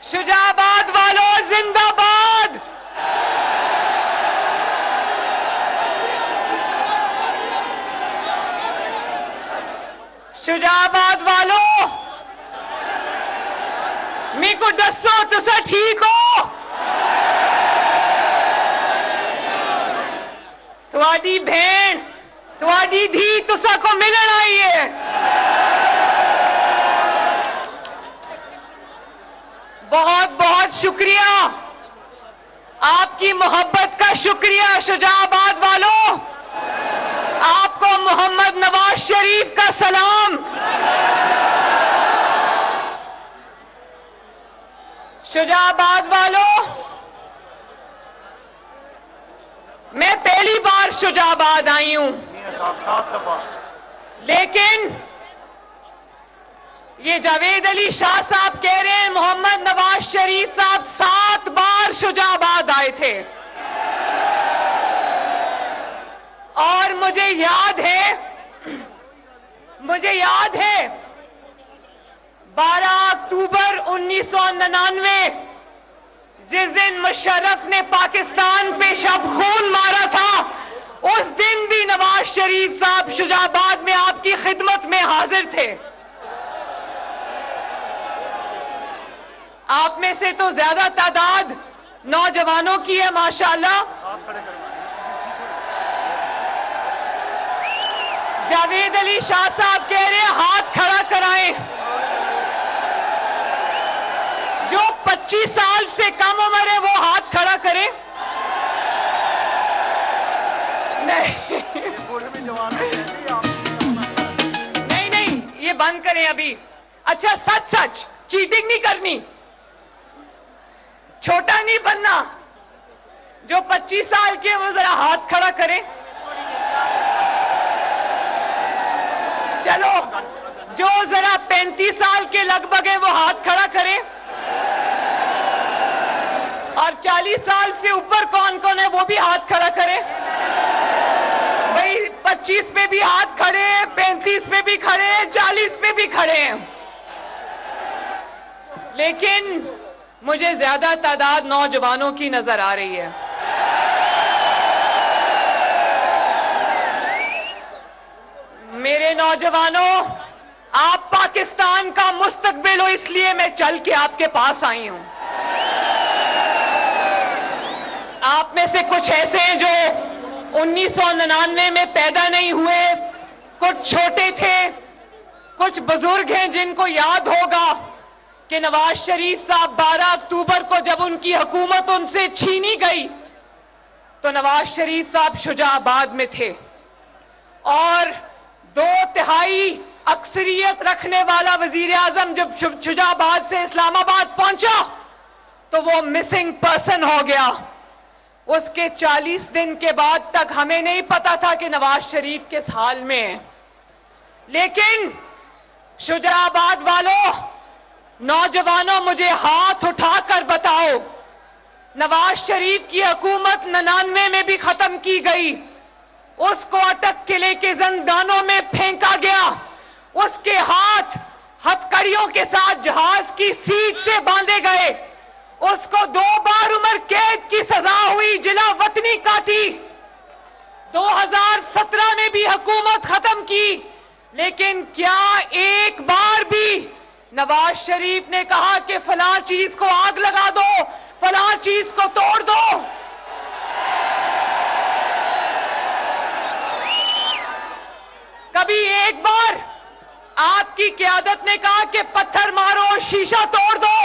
शुजाबाद वालों जिंदाबाद। शुजाबाद वालों मी को दसो तुसा ठीक हो? तुहाडी भेण तुहाडी धी तुसा को मिलन आई है। बहुत बहुत शुक्रिया, आपकी मोहब्बत का शुक्रिया शुजाबाद वालों। आपको मोहम्मद नवाज शरीफ का सलाम। शुजाबाद वालों, मैं पहली बार शुजाबाद आई हूं, लेकिन ये जावेद अली शाह साहब कह रहे हैं मोहम्मद नवाज शरीफ साहब 7 बार शुजाबाद आए थे। और मुझे याद है 12 अक्टूबर 1999 जिस दिन मुशर्रफ ने पाकिस्तान पे शब खून मारा था, उस दिन भी नवाज शरीफ साहब शुजाबाद में आपकी खिदमत में हाजिर थे। आप में से तो ज्यादा तादाद नौजवानों की है माशाल्लाह। जावेद अली शाह साहब कह रहे हैं हाथ खड़ा कराएं। जो 25 साल से कम उम्र है वो हाथ खड़ा करें। नहीं, ये बंद करें अभी। अच्छा, सच चीटिंग नहीं करनी, छोटा नहीं बनना। जो 25 साल के वो जरा हाथ खड़ा करें। चलो, जो जरा 35 साल के लगभग है वो हाथ खड़ा करें। और 40 साल से ऊपर कौन कौन है वो भी हाथ खड़ा करें। भाई 25 पे भी हाथ खड़े हैं, 35 पे भी खड़े हैं, 40 पे भी खड़े हैं। लेकिन मुझे ज्यादा तादाद नौजवानों की नजर आ रही है। मेरे नौजवानों, आप पाकिस्तान का मुस्तकबिल हो, इसलिए मैं चल के आपके पास आई हूं। आप में से कुछ ऐसे हैं जो 1999 में पैदा नहीं हुए, कुछ छोटे थे, कुछ बुजुर्ग हैं जिनको याद होगा कि नवाज शरीफ साहब 12 अक्टूबर को जब उनकी हुकूमत उनसे छीनी गई तो नवाज शरीफ साहब शुजाबाद में थे। और 2/3 अक्सरियत रखने वाला वजीर आजम जब शुजाबाद से इस्लामाबाद पहुंचा तो वो मिसिंग पर्सन हो गया। उसके 40 दिन के बाद तक हमें नहीं पता था कि नवाज शरीफ किस हाल में है। लेकिन शुजाबाद वालों, नौजवानों, मुझे हाथ उठाकर बताओ, नवाज शरीफ की हुकूमत 99 में भी खत्म की गई, उसको अटक किले के जिंदानों में फेंका गया, उसके हाथ हथकड़ियों के साथ जहाज की सीट से बांधे गए, उसको 2 बार उम्र कैद की सजा हुई, जिला वतनी काटी। 2017 में भी हुकूमत खत्म की, लेकिन क्या एक बार भी नवाज शरीफ ने कहा कि फलां चीज को आग लगा दो, फलां चीज को तोड़ दो? कभी एक बार आपकी क़यादत ने कहा कि पत्थर मारो, शीशा तोड़ दो?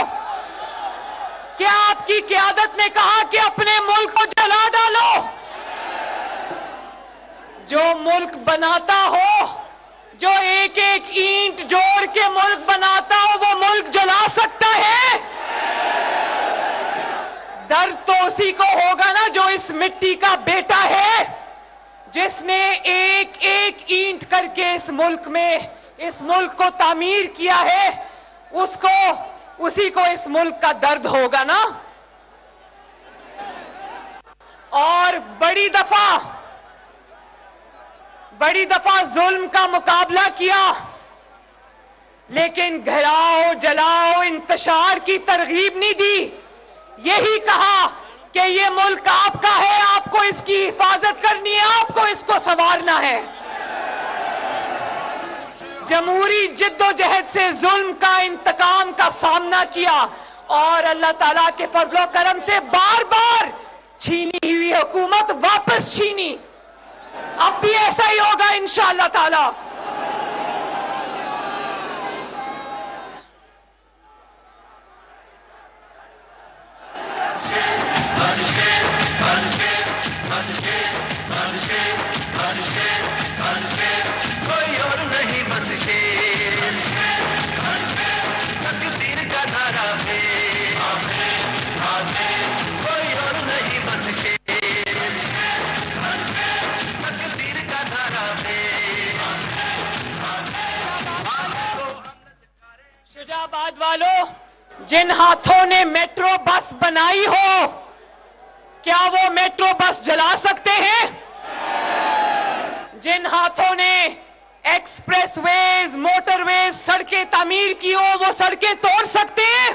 क्या आपकी क़यादत ने कहा कि अपने मुल्क को जला डालो? जो मुल्क बनाता हो, जो एक एक ईंट जोड़ के मुल्क बनाता हो, वो मुल्क जला सकता है? दर्द तो उसी को होगा ना जो इस मिट्टी का बेटा है, जिसने एक एक ईंट करके इस मुल्क को तामीर किया है। उसी को इस मुल्क का दर्द होगा ना। और बड़ी दफा जुल्म का मुकाबला किया, लेकिन घेराव, जलाओ, इंतशार की तरगीब नहीं दी। यही कहा कि ये मुल्क आपका है, आपको इसकी हिफाजत करनी है, आपको इसको संवारना है। जमहूरी जिद्दोजहद से जुल्म का, इंतकाम का सामना किया और अल्लाह ताला के फजलो करम से बार बार छीनी हुई हुकूमत वापस छीनी। अब भी ऐसा ही होगा इंशाअल्लाह ताला। शुजाबाद वालों, जिन हाथों ने मेट्रो बस बनाई हो, क्या वो मेट्रो बस जला सकते हैं? जिन हाथों ने एक्सप्रेसवेज, मोटरवेज, सड़कें तामीर की हो, वो सड़कें तोड़ सकते हैं?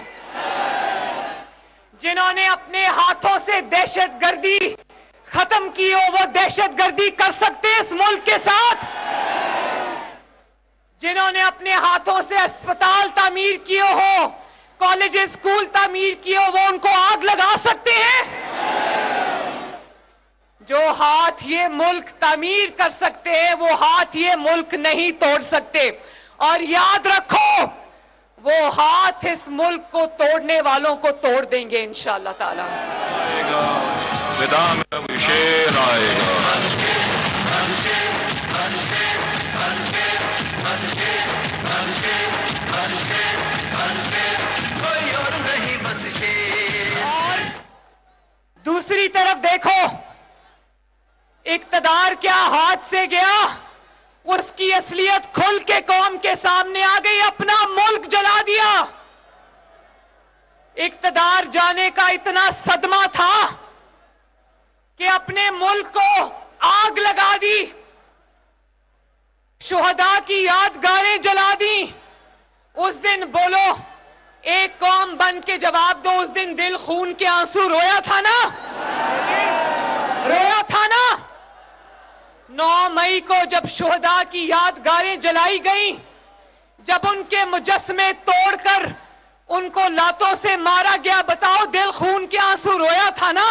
जिन्होंने अपने हाथों से दहशतगर्दी खत्म की हो, वो दहशतगर्दी कर सकते हैं इस मुल्क के साथ? जिन्होंने अपने हाथों से अस्पताल तामीर किए हो, कॉलेजेस, स्कूल तामीर किए हो, वो उनको आग लगा सकते हैं? जो हाथ ये मुल्क तामीर कर सकते हैं, वो हाथ ये मुल्क नहीं तोड़ सकते। और याद रखो, वो हाथ इस मुल्क को तोड़ने वालों को तोड़ देंगे इंशाअल्लाह ताला। शेर आएगा। और दूसरी तरफ देखो, इक्तदार क्या हाथ से गया, उसकी असलियत खुल के कौम के सामने आ गई, अपना मुल्क जला दिया। इक्तदार जाने का इतना सदमा था कि अपने मुल्क को आग लगा दी, शुहदा की यादगारें जला दी। उस दिन बोलो, एक कौम बन के जवाब दो, उस दिन दिल खून के आंसू रोया था ना? रोया था ना? 9 मई को जब शुहदा की यादगारें जलाई गई, जब उनके मुजस्समे तोड़कर उनको लातों से मारा गया, बताओ दिल खून के आंसू रोया था ना?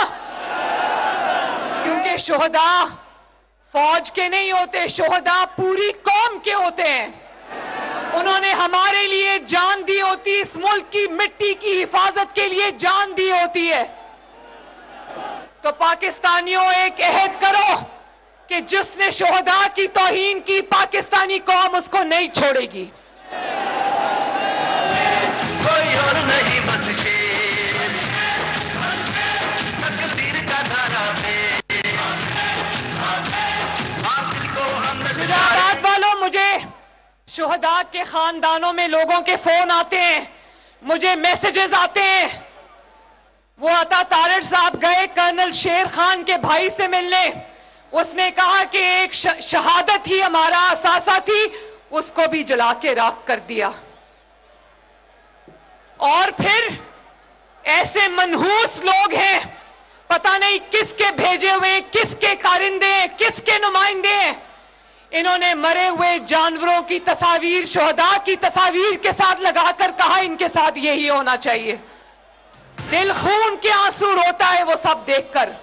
क्योंकि शुहदा फौज के नहीं होते, शुहदा पूरी कौम के होते हैं। उन्होंने हमारे लिए जान दी होती, इस मुल्क की मिट्टी की हिफाजत के लिए जान दी होती है। तो पाकिस्तानियों, एक अहद करो कि जिसने शुहदा की तौहीन की, पाकिस्तानी कौम उसको नहीं छोड़ेगी। कोई और नहीं बस शेर, तकदीर का धारा शुजाबाद वालों, मुझे शुहदा के खानदानों में लोगों के फोन आते हैं, मुझे मैसेजेस आते हैं। वो अता तारड़ साहब गए कर्नल शेर खान के भाई से मिलने, उसने कहा कि एक शहादत ही हमारा असासा थी, उसको भी जला के राख कर दिया। और फिर ऐसे मनहूस लोग हैं, पता नहीं किसके भेजे हुए, किसके कारिंदे हैं, किसके नुमाइंदे हैं। इन्होंने मरे हुए जानवरों की तस्वीर शुहदा की तस्वीर के साथ लगाकर कहा इनके साथ यही होना चाहिए। दिल खून के आंसू रोता है वो सब देखकर।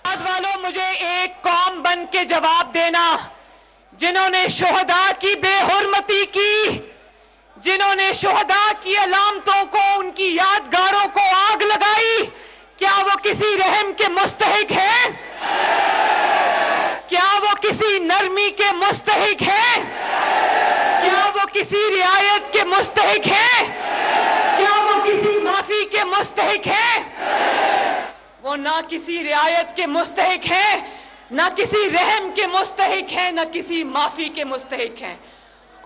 आज वालों, मुझे एक कौम बन के जवाब देना, जिन्होंने शुहदा की बेहुरमती की, जिन्होंने शुहदा की अलामतों को, उनकी यादगारों को आग लगाई, क्या वो किसी रहम के मुस्तहिक है? क्या वो किसी नरमी के मुस्तहिक है? क्या वो किसी रियायत के मुस्तहिक है? क्या वो किसी माफी के मुस्तहिक है? वो ना किसी रियायत के मुस्तहिक है, ना किसी रहम के मुस्तहिक है, ना किसी माफी के मुस्तहिक है।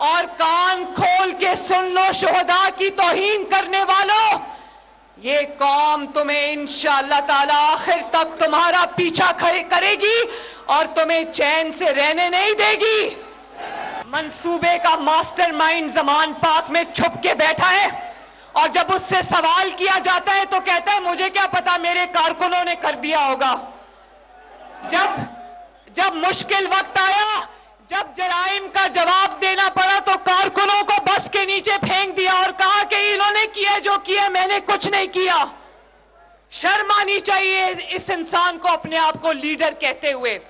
और कान खोल के सुन लो शुहदा की तौहीन करने वालों, ये कौम तुम्हें इंशाअल्लाह ताला आखिर तक तुम्हारा पीछा करेगी और तुम्हें चैन से रहने नहीं देगी। मंसूबे का मास्टरमाइंड ज़मान पाक में छुप के बैठा है, और जब उससे सवाल किया जाता है तो कहता है मुझे क्या पता, मेरे कारकुनों ने कर दिया होगा। जब मुश्किल वक्त आया, जब जराइम का जवाब देना पड़ा, तो कारकुनों को बस के नीचे फेंक दिया और कहा कि इन्होंने किया जो किया, मैंने कुछ नहीं किया। शर्म आनी चाहिए इस इंसान को अपने आप को लीडर कहते हुए।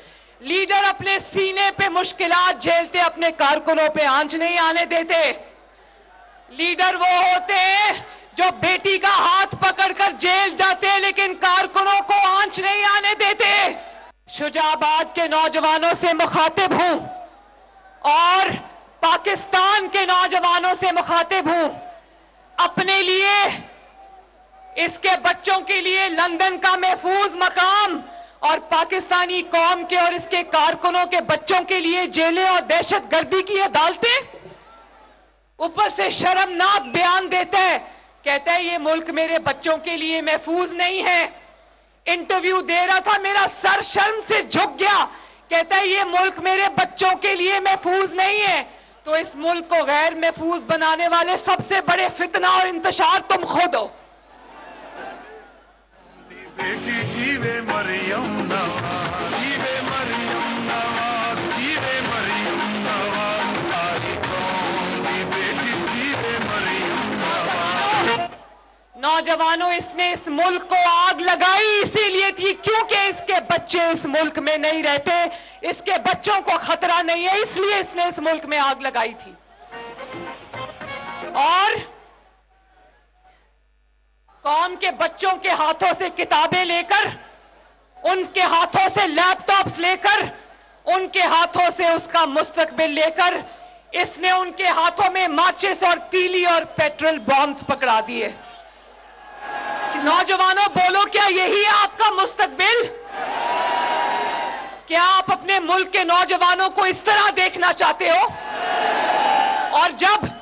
लीडर अपने सीने पे मुश्किलात झेलते, अपने कारकुनों पे आंच नहीं आने देते। लीडर वो होते हैं जो बेटी का हाथ पकड़कर जेल जाते हैं, लेकिन कारकुनों को आंच नहीं आने देते। शुजाबाद के नौजवानों से मुखातिब हूं और पाकिस्तान के नौजवानों से मुखातिब हूं। अपने लिए, इसके बच्चों के लिए लंदन का महफूज मकाम, और पाकिस्तानी कौम के और इसके कारकुनों के बच्चों के लिए जेलें और दहशतगर्दी की अदालतें। ऊपर से शर्मनाक बयान देता है, कहता है ये मुल्क मेरे बच्चों के लिए महफूज नहीं है। इंटरव्यू दे रहा था, मेरा सर शर्म से झुक गया। कहता है ये मुल्क मेरे बच्चों के लिए महफूज नहीं है। तो इस मुल्क को गैर महफूज बनाने वाले सबसे बड़े फितना और इंतशार तुम खुद हो। बेटी जीवे मरियम नवाज, जीवे मरियम नवाज, जीवे मरियम नवाज, तारी कौम दी बेटी जीवे मरियम नवाज। नौजवानों, इसने इस मुल्क को आग लगाई इसीलिए थी क्योंकि इसके बच्चे इस मुल्क में नहीं रहते, इसके बच्चों को खतरा नहीं है, इसलिए इसने इस मुल्क में आग लगाई थी। और कौम के बच्चों के हाथों से किताबें लेकर, उनके हाथों से लैपटॉप्स लेकर, उनके हाथों से उसका मुस्तकबिल लेकर, इसने उनके हाथों में माचिस और तीली और पेट्रोल बॉम्ब्स पकड़ा दिए। नौजवानों बोलो, क्या यही है आपका मुस्तकबिल? क्या आप अपने मुल्क के नौजवानों को इस तरह देखना चाहते हो? और जब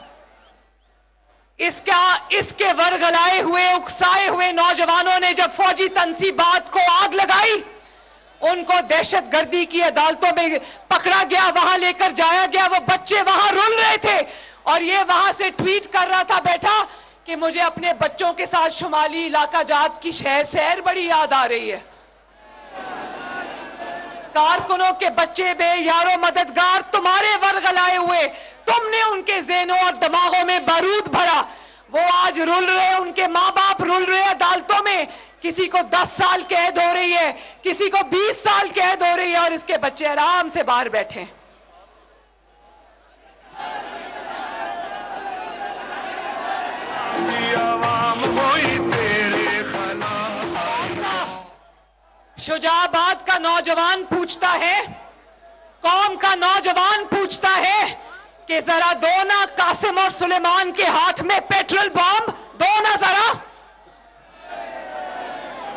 इसके वरगलाए हुए, उकसाए हुए नौजवानों ने जब फौजी तंसीबात को आग लगाई, उनको दहशतगर्दी की अदालतों में पकड़ा गया, वहां लेकर जाया गया, वो बच्चे वहां रुल रहे थे और ये वहां से ट्वीट कर रहा था बैठा कि मुझे अपने बच्चों के साथ शुमाली इलाका जात की सैर बड़ी याद आ रही है। कारकुनों के बच्चे बेयारो मददगार तुम्हारे वरगलाए हुए, तुमने उनके ज़हनों और दिमागों में बारूद भरा। वो आज रुल रहे, उनके माँ बाप रुल रहे अदालतों में। किसी को 10 साल कैद हो रही है, किसी को 20 साल कैद हो रही है, और इसके बच्चे आराम से बाहर बैठे हैं। शुजाबाद का नौजवान पूछता है, कौम का नौजवान पूछता है कि जरा दो ना कासिम और सुलेमान के हाथ में पेट्रोल बॉम्ब, दो ना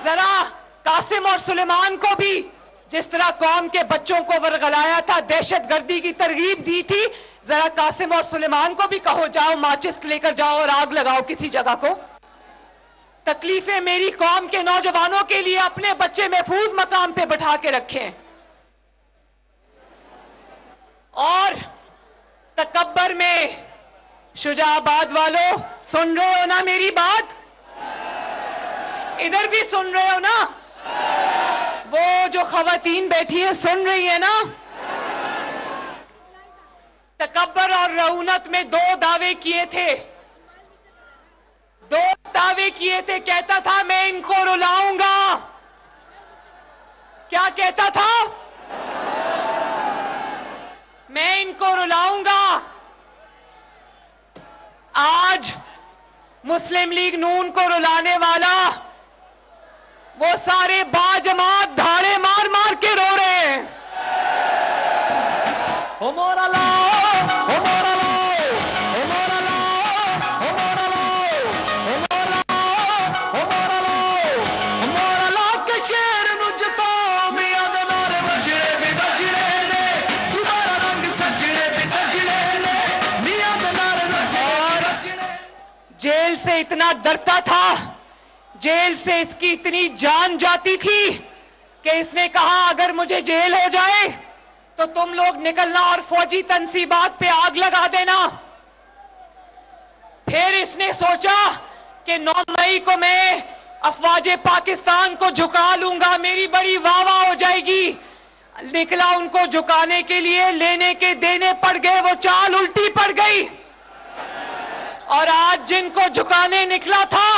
जरा कासिम और सुलेमान को भी, जिस तरह कौम के बच्चों को वरगलाया था, दहशतगर्दी की तरगीब दी थी, जरा कासिम और सुलेमान को भी कहो जाओ माचिस लेकर जाओ और आग लगाओ किसी जगह को। तकलीफें मेरी कौम के नौजवानों के लिए अपने बच्चे महफूज मकाम पे बैठा के रखें। और तकब्बर में शुजाबाद वालों, सुन रहे हो ना मेरी बात? इधर भी सुन रहे हो ना? वो जो खवातीन बैठी है सुन रही है ना? तकब्बर और रऊनत में 2 दावे किए थे, 2 दावे किए थे। कहता था मैं इनको रुलाऊंगा। क्या कहता था? मैं इनको रुलाऊंगा। आज मुस्लिम लीग नून को रुलाने वाला, वो सारे बाजमात धाड़े मार मार के रो रहे हैं। जेल से इतना डरता था, जेल से इसकी इतनी जान जाती थी कि इसने कहा अगर मुझे जेल हो जाए तो तुम लोग निकलना और फौजी तंसीबात पे आग लगा देना। फिर इसने सोचा कि 9 मई को मैं अफवाज पाकिस्तान को झुका लूंगा, मेरी बड़ी वाह हो जाएगी। निकला उनको झुकाने के लिए, लेने के देने पड़ गए, वो चाल उल्टी पड़ गई। और आज जिनको झुकाने निकला था,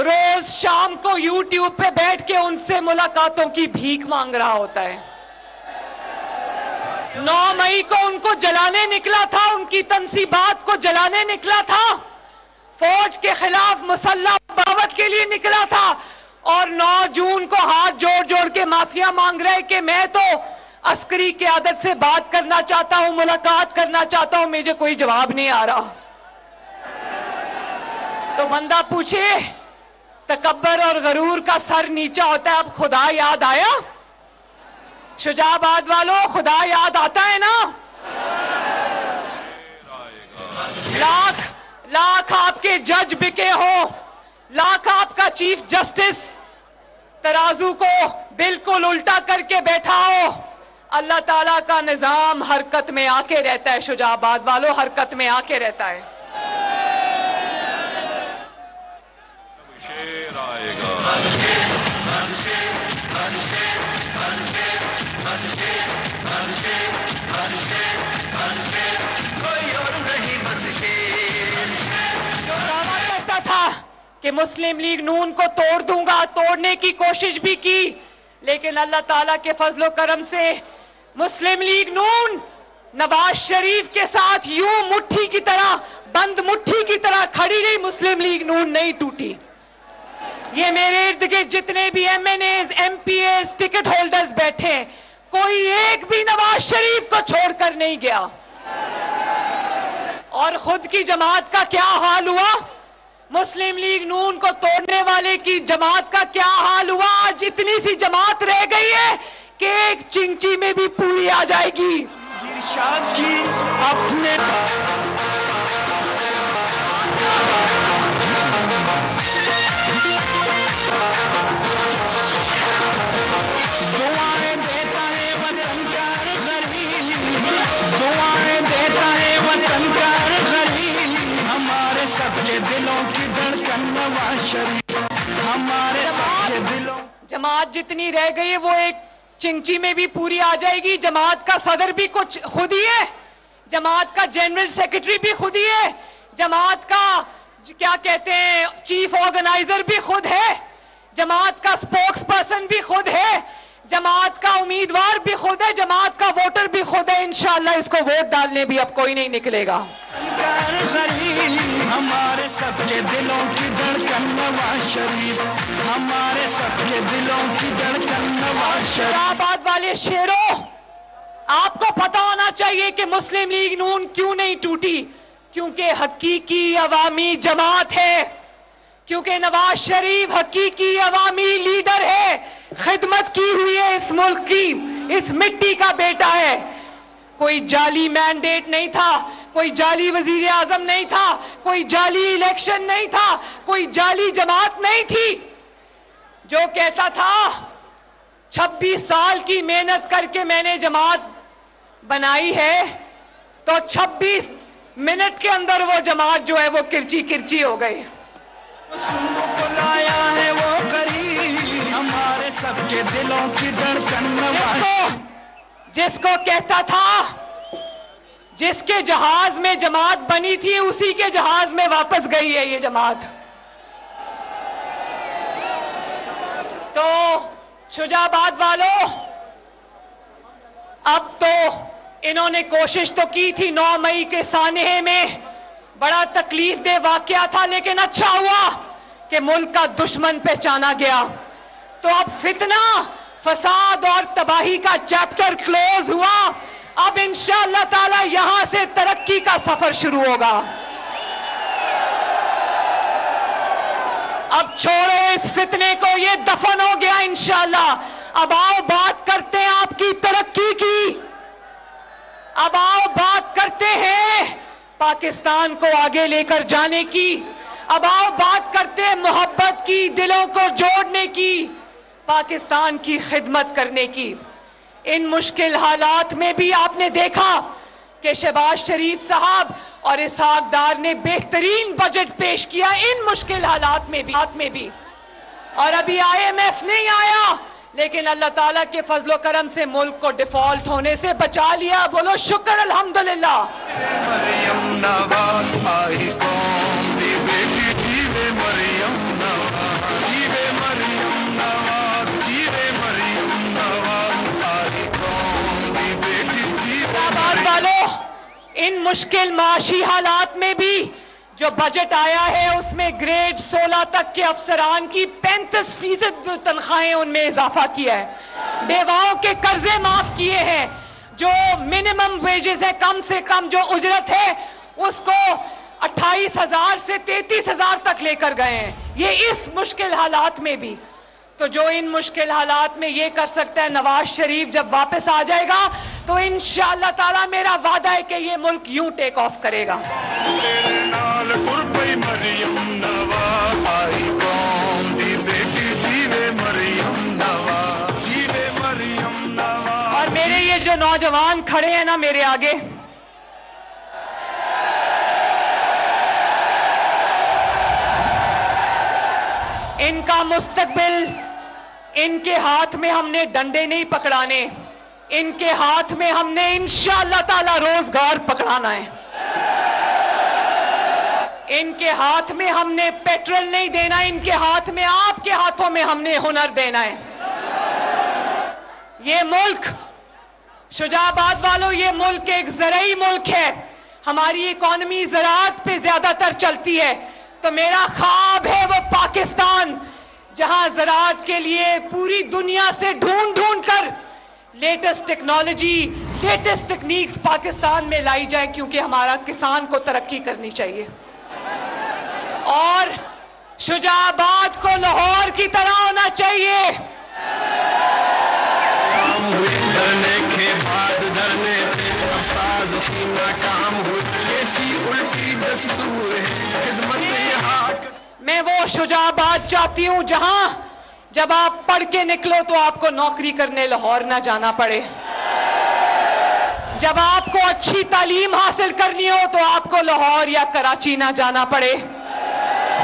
रोज शाम को यूट्यूब पे बैठ के उनसे मुलाकातों की भीख मांग रहा होता है। 9 मई को उनको जलाने निकला था, उनकी तंसीबात को जलाने निकला था, फौज के खिलाफ मुसल्लह बगावत के लिए निकला था। और 9 जून को हाथ जोड़ जोड़ के माफिया मांग रहे कि मैं तो अस्करी क़यादत से बात करना चाहता हूं, मुलाकात करना चाहता हूं, मुझे कोई जवाब नहीं आ रहा। तो बंदा पूछे, तकब्बर और गरूर का सर नीचा होता है, अब खुदा याद आया? शुजाबाद वालों, खुदा याद आता है ना? लाख लाख आपके जज बिके हो, लाख आपका चीफ जस्टिस तराजू को बिल्कुल उल्टा करके बैठा हो, अल्लाह ताला का निजाम हरकत में आके रहता है। शुजाबाद वालों, हरकत में आके रहता है। शेर आएगा। कोई और नहीं बस शेर। जो दावा करता था कि मुस्लिम लीग नून को तोड़ दूंगा, तोड़ने की कोशिश भी की, लेकिन अल्लाह ताला के फजलो करम से मुस्लिम लीग नून नवाज शरीफ के साथ यूं मुट्ठी की तरह, बंद मुट्ठी की तरह खड़ी रही। मुस्लिम लीग नून नहीं टूटी। ये मेरे इर्द गिर्द जितने भी MNAs, MPAs, टिकट होल्डर्स बैठे, कोई एक भी नवाज शरीफ को छोड़कर नहीं गया। और खुद की जमात का क्या हाल हुआ? मुस्लिम लीग नून को तोड़ने वाले की जमात का क्या हाल हुआ? आज इतनी सी जमात रह गई है कि एक चिंची में भी पूरी आ जाएगी। इरशाद की अपने दुआएं देता है वतन का गरीब, दुआएं देता है वतन का गरीब, हमारे सबके दिलों की धड़कन नवाज शरीफ, हमारे सबके दिलों। जमात जितनी रह गई है वो एक चिंची में भी पूरी आ जाएगी। जमात का सदर भी कुछ खुद ही है, जमात का जनरल सेक्रेटरी भी खुद ही है, जमात का क्या कहते हैं चीफ ऑर्गेनाइजर भी खुद है, जमात का स्पोक्स पर्सन भी खुद है, जमात का उम्मीदवार भी खुद है, जमात का वोटर भी खुद है। इंशाअल्लाह इसको वोट डालने भी अब कोई नहीं निकलेगा। हमारे सबके दिलों की धड़कन नवाज शरीफ, हमारे सबके दिलों की धड़कन नवाज शरीफ। इस्लामाबाद वाले शेरों, आपको पता होना चाहिए कि मुस्लिम लीग नून क्यों नहीं टूटी। क्योंकि हकीकी अवामी जमात है, क्योंकि नवाज शरीफ हकीकी अवामी लीडर है, खिदमत की हुई है इस मुल्क की, इस मिट्टी का बेटा है। कोई जाली मैंडेट नहीं था, कोई जाली वजीर आजम नहीं था, कोई जाली इलेक्शन नहीं था, कोई जाली जमात नहीं थी। जो कहता था 26 साल की मेहनत करके मैंने जमात बनाई है, तो 26 मिनट के अंदर वो जमात जो है वो किरची किरची हो गई। को लाया है वो करीब, हमारे सबके दिलों की धड़कन नवाज। जिसको कहता था, जिसके जहाज में जमात बनी थी उसी के जहाज में वापस गई है ये जमात। तो शुजाबाद वालों, अब तो इन्होंने कोशिश तो की थी 9 मई के सानहे में, बड़ा तकलीफ दे वाकया था, लेकिन अच्छा हुआ कि मुल्क का दुश्मन पहचाना गया। तो अब फितना, फसाद और तबाही का चैप्टर क्लोज हुआ। अब इंशाअल्लाह ताला यहां से तरक्की का सफर शुरू होगा। अब छोड़ो इस फितने को, ये दफन हो गया इंशाअल्लाह। अब आओ बात करते हैं आपकी तरक्की की, अब आओ बात करते हैं पाकिस्तान को आगे लेकर जाने की, अब आओ बात करते हैं मोहब्बत की, दिलों को जोड़ने की, पाकिस्तान की खिदमत करने की। इन मुश्किल हालात में भी आपने देखा कि शहबाज शरीफ साहब और इसहाक डार ने बेहतरीन बजट पेश किया इन मुश्किल हालात में भी। और अभी IMF नहीं आया, लेकिन अल्लाह ताला के फजलो करम से मुल्क को डिफॉल्ट होने से बचा लिया। बोलो शुक्र अल्हम्दुलिल्लाह। मरियम नवाज आई कौम दी बेटी जीवे मरियम नवाज, जीवे मरियम नवाज, जीवे मरियम नवाज आई कौम दी बेटी जीवे। बात वालों, इन मुश्किल माशी हालात में भी जो बजट आया है उसमें ग्रेड 16 तक के अफसरान की 35% तनख्वाहें उनमें इजाफा किया है। बेवाओं के कर्जे माफ किए हैं। जो मिनिमम वेजेस है, कम से कम जो उजरत है उसको 28,000 से 33,000 तक लेकर गए हैं, ये इस मुश्किल हालात में भी। तो जो इन मुश्किल हालात में ये कर सकता है, नवाज शरीफ जब वापस आ जाएगा तो इंशाअल्लाह ताला मेरा वादा है कि ये मुल्क यूं टेक ऑफ करेगा। मरियम नवाज आई कौम दी बेटी जीवे मरियम नवाज, जीवे मरियम नवाज। और मेरे ये जो नौजवान खड़े हैं ना मेरे आगे, इनका मुस्तकबिल इनके हाथ में हमने डंडे नहीं पकड़ाने, इनके हाथ में हमने इंशाअल्लाह ताला रोजगार पकड़ाना है। इनके हाथ में हमने पेट्रोल नहीं देना, इनके हाथ में, आपके हाथों में हमने हुनर देना है। ये मुल्क, शुजाबाद वालों, ये मुल्क एक ज़राई मुल्क है। हमारी इकॉनमी ज़राअत पे ज्यादातर चलती है। तो मेरा ख्वाब है वो पाकिस्तान जहां ज़राअत के लिए पूरी दुनिया से ढूंढ ढूंढ कर latest technology, latest techniques Pakistan में लाई जाए, क्योंकि हमारा किसान को तरक्की करनी चाहिए। और शुजाबाद को लाहौर की तरह होना चाहिए। धरने के बाद धरने सब साजिशी नाकाम हुई, ऐसी उल्टी दस्तूर है खिदमत यहाँ। मैं वो शुजाबाद चाहती हूं जहां जब आप पढ़ के निकलो तो आपको नौकरी करने लाहौर ना जाना पड़े। जब आपको अच्छी तालीम हासिल करनी हो तो आपको लाहौर या कराची ना जाना पड़े।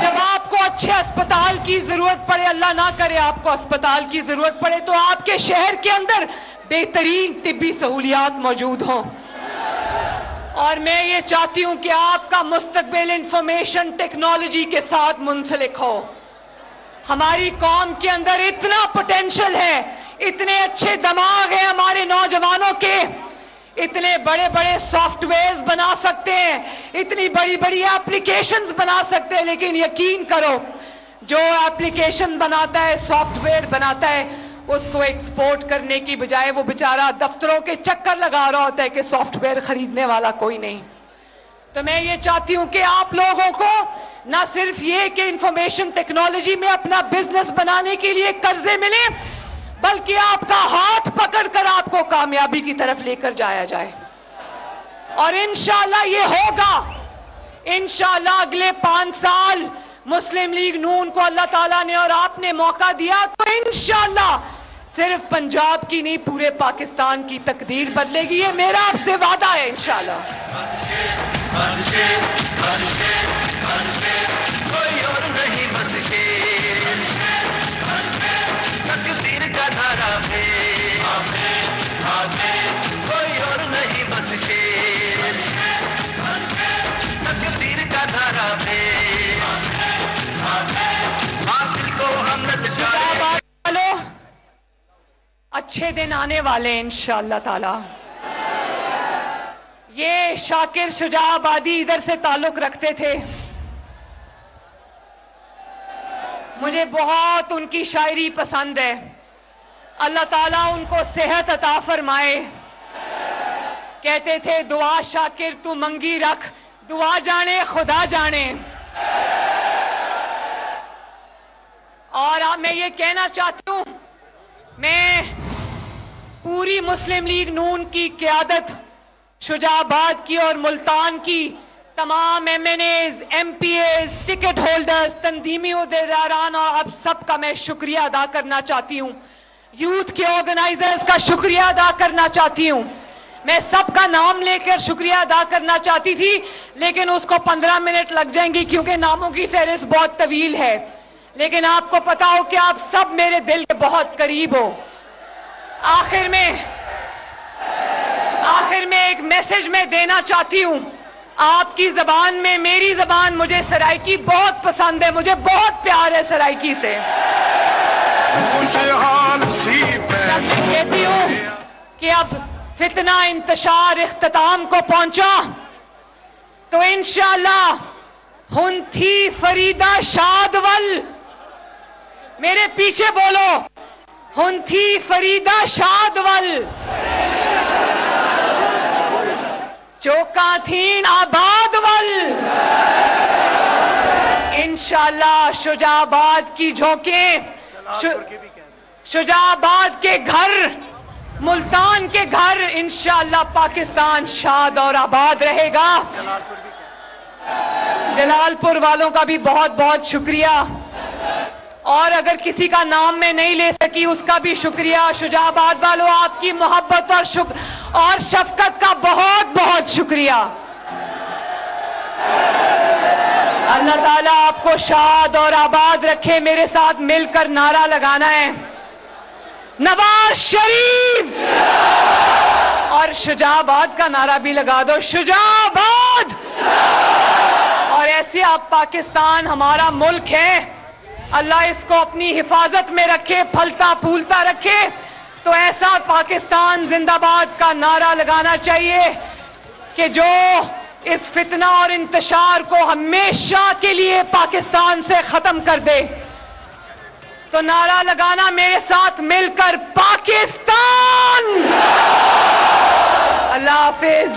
जब आपको अच्छे अस्पताल की जरूरत पड़े, अल्लाह ना करे आपको अस्पताल की जरूरत पड़े, तो आपके शहर के अंदर बेहतरीन तिब्बी सहूलियात मौजूद हों। और मैं ये चाहती हूं कि आपका मुस्तकबिल इंफॉर्मेशन टेक्नोलॉजी के साथ मुंसलिक हो। हमारी कौम के अंदर इतना पोटेंशियल है, इतने अच्छे दिमाग है हमारे नौजवानों के, इतने बड़े बड़े सॉफ्टवेयर्स बना सकते हैं, इतनी बड़ी बड़ी एप्लीकेशंस बना सकते हैं। लेकिन यकीन करो, जो एप्लीकेशन बनाता है, सॉफ्टवेयर बनाता है, उसको एक्सपोर्ट करने की बजाय वो बेचारा दफ्तरों के चक्कर लगा रहा होता है कि सॉफ्टवेयर खरीदने वाला कोई नहीं। तो मैं ये चाहती हूं कि आप लोगों को ना सिर्फ ये कि इंफॉर्मेशन टेक्नोलॉजी में अपना बिजनेस बनाने के लिए कर्जे मिले, बल्कि आपका हाथ पकड़कर आपको कामयाबी की तरफ लेकर जाया जाए। और इंशाअल्लाह ये होगा। इंशाअल्लाह अगले 5 साल मुस्लिम लीग नून को अल्लाह ताला ने और आपने मौका दिया तो इंशाअल्लाह सिर्फ पंजाब की नहीं, पूरे पाकिस्तान की तकदीर बदलेगी। ये मेरा आपसे वादा है इंशाअल्लाह। कोई और नहीं बस तकदीर का धारा पे, कोई और नहीं बस तकदीर का धारा पे, हासिल को हम अच्छे दिन आने वाले हैं इंशाअल्लाह ताला। ये शाकिर शुजाबादी इधर से ताल्लुक रखते थे, मुझे बहुत उनकी शायरी पसंद है। अल्लाह ताला उनको सेहत अता फरमाए। कहते थे दुआ शाकिर तू मंगी रख, दुआ जाने खुदा जाने। और मैं ये कहना चाहती हूं, मैं पूरी मुस्लिम लीग नून की क़यादत, शुजाबाद की और मुल्तान की तमाम MNAs, MPAs, टिकट होल्डर्स, तंजीमी उहदेदारान और आप सबका मैं शुक्रिया अदा करना चाहती हूँ। यूथ के ऑर्गेनाइजर्स का शुक्रिया अदा करना चाहती हूं। मैं सबका नाम लेकर शुक्रिया अदा करना चाहती थी, लेकिन उसको 15 मिनट लग जाएंगी क्योंकि नामों की फहरिस्त बहुत तवील है। लेकिन आपको पता हो कि आप सब मेरे दिल के बहुत करीब हो। आखिर में एक मैसेज मैं देना चाहती हूं आपकी जबान में। मेरी जबान मुझे सराइकी बहुत पसंद है, मुझे बहुत प्यार है सराइकी से। खुशहाल सी मैं कहती हूं कि अब फितना इंतशार इख्तिताम को पहुंचा तो इंशाअल्लाह हुन थी फरीदा शादवल, मेरे पीछे बोलो, हुन थी फरीदा शादवल, चौका थीन आबादवल। इंशाअल्लाह शुजाबाद की झोंकें, शुजाबाद के घर, मुल्तान के घर, इंशाअल्लाह पाकिस्तान शाद और आबाद रहेगा। जलालपुर वालों का भी बहुत बहुत शुक्रिया, और अगर किसी का नाम मैं नहीं ले सकी उसका भी शुक्रिया। शुजाबाद वालों, आपकी मोहब्बत और शफकत का बहुत बहुत शुक्रिया। अल्लाह ताला आपको शाद और आबाद रखे। मेरे साथ मिलकर नारा लगाना है, नवाज शरीफ, और शुजाबाद का नारा भी लगा दो, शुजाबाद। और ऐसे आप पाकिस्तान हमारा मुल्क है, अल्लाह इसको अपनी हिफाजत में रखे, फलता फूलता रखे। तो ऐसा पाकिस्तान जिंदाबाद का नारा लगाना चाहिए कि जो इस फितना और इंतशार को हमेशा के लिए पाकिस्तान से खत्म कर दे। तो नारा लगाना मेरे साथ मिलकर, पाकिस्तान। अल्लाह हाफिज।